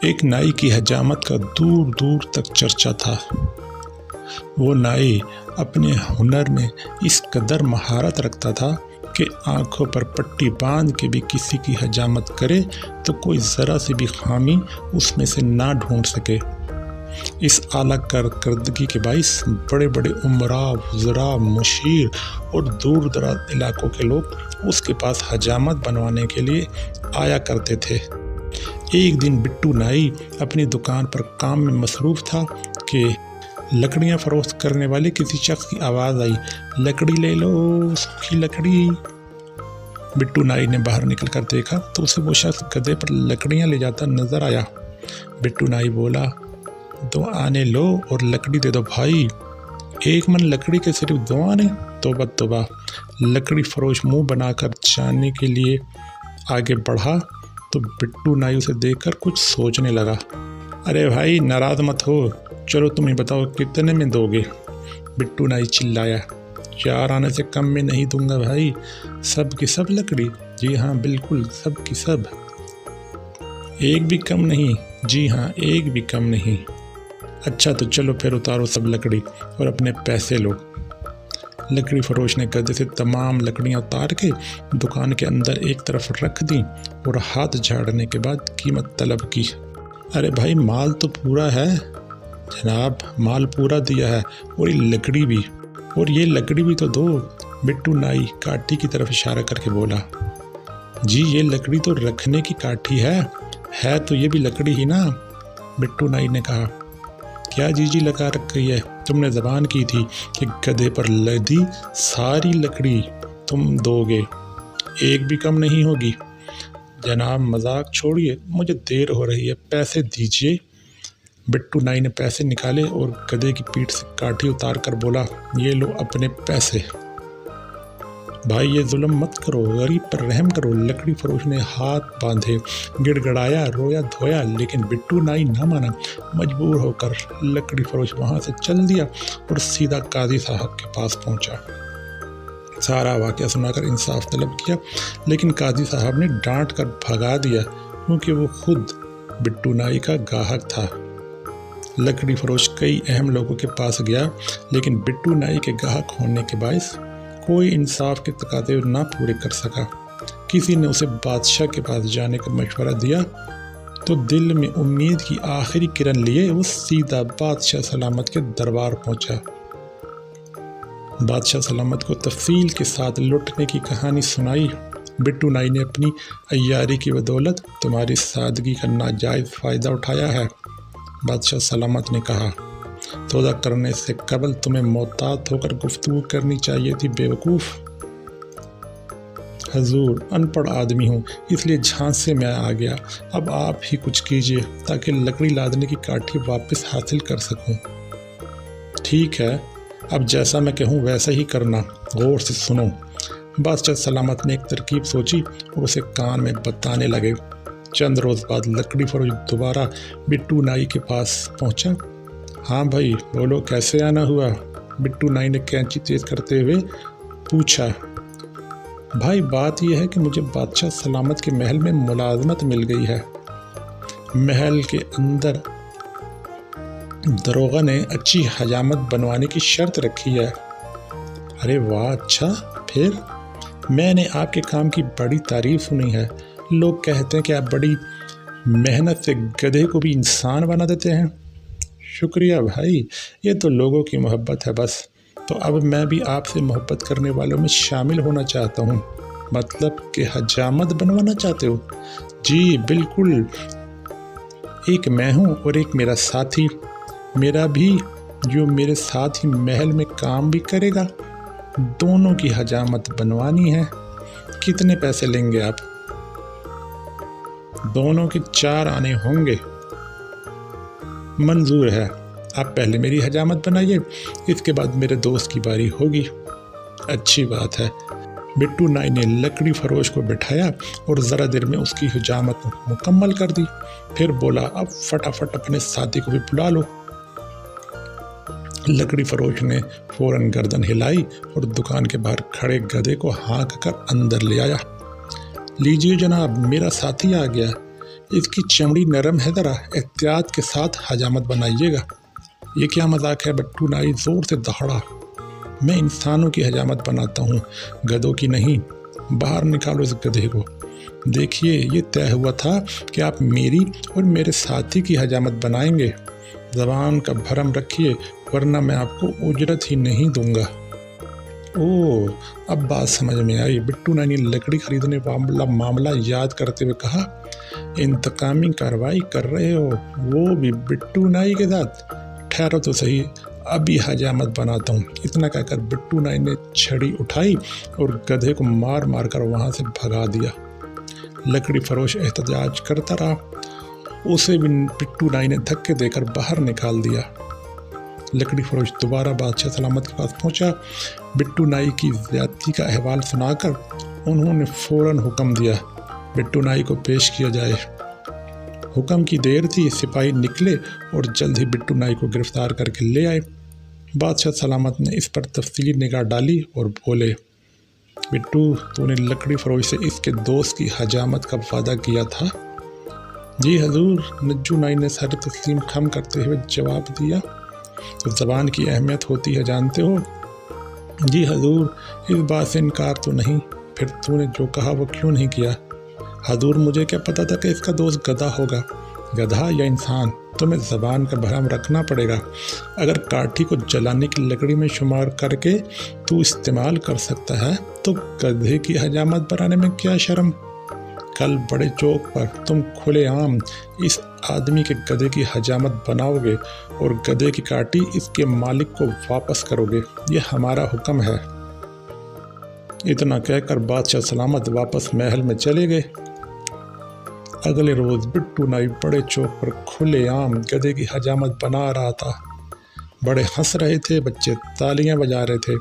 एक नाई की हजामत का दूर दूर तक चर्चा था। वो नाई अपने हुनर में इस कदर महारत रखता था कि आंखों पर पट्टी बांध के भी किसी की हजामत करे तो कोई ज़रा सी भी खामी उसमें से ना ढूंढ सके। इस आला कारकर्दगी के बाइस बड़े बड़े उमरा, वज़रा, मुशीर और दूर दराज इलाकों के लोग उसके पास हजामत बनवाने के लिए आया करते थे। एक दिन बिट्टू नाई अपनी दुकान पर काम में मसरूफ़ था कि लकड़ियाँ फरोख्त करने वाले किसी शख्स की आवाज़ आई, लकड़ी ले लो, सूखी लकड़ी। बिट्टू नाई ने बाहर निकल कर देखा तो उसे वो शख्स गधे पर लकड़ियाँ ले जाता नजर आया। बिट्टू नाई बोला, 2 आने लो और लकड़ी दे दो भाई। 1 मन लकड़ी के सिर्फ 2 आने? तौबा तौबा। लकड़ी फरोश मुंह बनाकर जाने के लिए आगे बढ़ा तो बिट्टू नाई उसे देखकर कुछ सोचने लगा। अरे भाई नाराज़ मत हो, चलो तुम ही बताओ कितने में दोगे? बिट्टू नाई चिल्लाया, 4 आने से कम में नहीं दूंगा भाई, सब की सब लकड़ी। जी हाँ बिल्कुल, सब की सब, एक भी कम नहीं। जी हाँ, एक भी कम नहीं। अच्छा तो चलो फिर उतारो सब लकड़ी और अपने पैसे लो। लकड़ी फरोश ने गधे से तमाम लकड़ियां उतार के दुकान के अंदर एक तरफ रख दी और हाथ झाड़ने के बाद कीमत तलब की। अरे भाई माल तो पूरा है जनाब, माल पूरा दिया है, और ये लकड़ी भी, और ये लकड़ी भी तो दो। बिट्टू नाई काठी की तरफ इशारा करके बोला। जी ये लकड़ी तो रखने की काठी है तो ये भी लकड़ी ही ना। बिट्टू नाई ने कहा। क्या जी लगा रखी है? तुमने ज़बान की थी कि गधे पर लदी सारी लकड़ी तुम दोगे, एक भी कम नहीं होगी। जनाब मजाक छोड़िए, मुझे देर हो रही है, पैसे दीजिए। बिट्टू नाई ने पैसे निकाले और गधे की पीठ से काठी उतार कर बोला, ये लो अपने पैसे। भाई ये जुल्म मत करो, गरीब पर रहम करो। लकड़ी फरोश ने हाथ बांधे, गिड़गड़ाया, रोया धोया, लेकिन बिट्टू नाई ना माना। मजबूर होकर लकड़ी फरोश वहाँ से चल दिया और सीधा काजी साहब के पास पहुँचा। सारा वाक़या सुनाकर इंसाफ तलब किया, लेकिन काजी साहब ने डांट कर भगा दिया क्योंकि वो खुद बिट्टू नाई का गाहक था। लकड़ी फरोश कई अहम लोगों के पास गया, लेकिन बिट्टू नाई के गाहक होने के बायस कोई इंसाफ के तकाज़े ना पूरे कर सका। किसी ने उसे बादशाह के पास जाने का मशवरा दिया तो दिल में उम्मीद की आखिरी किरण लिए वो सीधा बादशाह सलामत के दरबार पहुंचा। बादशाह सलामत को तफसील के साथ लुटने की कहानी सुनाई। बिट्टू नाई ने अपनी अय्यारी की बदौलत तुम्हारी सादगी का नाजायज़ फ़ायदा उठाया है। बादशाह सलामत ने कहा, सौदा करने से कबल तुम्हें मोहतात होकर गुफ्तगू करनी चाहिए थी बेवकूफ़। हजूर अनपढ़ आदमी हूँ इसलिए झांसे में आ गया, अब आप ही कुछ कीजिए ताकि लकड़ी लादने की काठी वापस हासिल कर सकूँ। ठीक है, अब जैसा मैं कहूँ वैसा ही करना, गौर से सुनो। बादशाह सलामत ने एक तरकीब सोची और उसे कान में बताने लगे। चंद रोज़ बाद लकड़ी फरोश दोबारा बिट्टू नाई के पास पहुँचा। हाँ भाई बोलो, कैसे आना हुआ? बिट्टू नाई ने कैंची तेज करते हुए पूछा। भाई बात यह है कि मुझे बादशाह सलामत के महल में मुलाजमत मिल गई है। महल के अंदर दरोगा ने अच्छी हजामत बनवाने की शर्त रखी है। अरे वाह, अच्छा फिर? मैंने आपके काम की बड़ी तारीफ सुनी है। लोग कहते हैं कि आप बड़ी मेहनत से गधे को भी इंसान बना देते हैं। शुक्रिया भाई, ये तो लोगों की मोहब्बत है बस। तो अब मैं भी आपसे मोहब्बत करने वालों में शामिल होना चाहता हूँ। मतलब कि हजामत बनवाना चाहते हो? जी बिल्कुल। एक मैं हूँ और एक मेरा साथी, मेरा भी, जो मेरे साथ ही महल में काम भी करेगा। दोनों की हजामत बनवानी है। कितने पैसे लेंगे आप? दोनों के 4 आने होंगे। मंजूर है, आप पहले मेरी हजामत बनाइए, इसके बाद मेरे दोस्त की बारी होगी। अच्छी बात है। बिट्टू नाई ने लकड़ी फरोश को बिठाया और ज़रा देर में उसकी हजामत मुकम्मल कर दी। फिर बोला, अब फटाफट अपने साथी को भी बुला लो। लकड़ी फरोश ने फौरन गर्दन हिलाई और दुकान के बाहर खड़े गधे को हाँक कर अंदर ले आया। लीजिए जनाब, मेरा साथी आ गया। اس کی چمڑی نرم ہے، ذرا احتیاط کے ساتھ حجامت بنائیے گا۔ یہ کیا مذاق ہے؟ بٹو نائی زور سے دہڑا۔ میں انسانوں کی حجامت بناتا ہوں، گدھوں کی نہیں۔ باہر نکالو اس گدھے کو۔ دیکھیے، یہ طے ہوا تھا کہ آپ میری اور میرے ساتھی کی حجامت بنائیں گے۔ زبان کا بھرم رکھیے ورنہ میں آپ کو اجرت ہی نہیں دوں گا۔ اوہ، اب بات سمجھ میں آئی۔ بٹو نائی نے لکڑی خریدنے والا معاملہ یاد کرتے ہوئے کہا، انتقامی کارروائی کر رہے ہو، وہ بھی بٹو نائی کے ساتھ؟ ٹھہرو تو صحیح، ابھی حجامت بناتا ہوں۔ اتنا کہہ کر بٹو نائی نے چھڑی اٹھائی اور گدھے کو مار مار کر وہاں سے بھگا دیا۔ لکڑی فروش احتجاج کرتا رہا، اسے بھی بٹو نائی نے دھکے دے کر باہر نکال دیا۔ لکڑی فروش دوبارہ بادشاہ سلامت کے پاس پہنچا۔ بٹو نائی کی زیادتی کا احوال سنا کر انہوں نے فوراً حکم دیا، بٹو نائی کو پیش کیا جائے۔ حکم کی دیر تھی، سپاہی نکلے اور جلد ہی بٹو نائی کو گرفتار کر کے لے آئے۔ بادشاہ سلامت نے اس پر تفصیلی نگاہ ڈالی اور بولے، بٹو، تو نے لکڑی فروش سے اس کے دوست کی حجامت کا وعدہ کیا تھا؟ جی حضور، نجو نائی نے سر تسلیم خم کرتے ہوئے جواب دیا۔ تو زبان کی اہمیت ہوتی ہے جانتے ہو؟ جی حضور، اس بات سے انکار تو نہیں۔ پھر تو نے جو کہا وہ کیوں نہیں کیا؟ حضور، مجھے کیا پتا تھا کہ اس کا دوست گدھا ہوگا؟ گدھا یا انسان، تمہیں زبان کا بھرم رکھنا پڑے گا۔ اگر کاٹھی کو جلانے کی لکڑی میں شمار کر کے تو استعمال کر سکتا ہے تو گدھے کی حجامت بنانے میں کیا شرم؟ کل بڑے چوک پر تم کھلے عام اس آدمی کے گدھے کی حجامت بناؤ گے اور گدھے کی کاٹھی اس کے مالک کو واپس کرو گے، یہ ہمارا حکم ہے۔ اتنا کہہ کر بادشاہ سلامت واپس محل میں چلے گئے۔ اگلے روز بٹو نائی بڑے چوک پر کھلے عام گدھے کی حجامت بنا رہا تھا۔ بڑے ہنس رہے تھے، بچے تالیاں بجا رہے تھے۔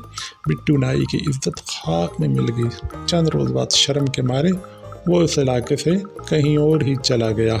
بٹو نائی کی عزت خاک میں مل گئی۔ چند روز بعد شرم کے مارے وہ اس علاقے سے کہیں اور ہی چلا گیا۔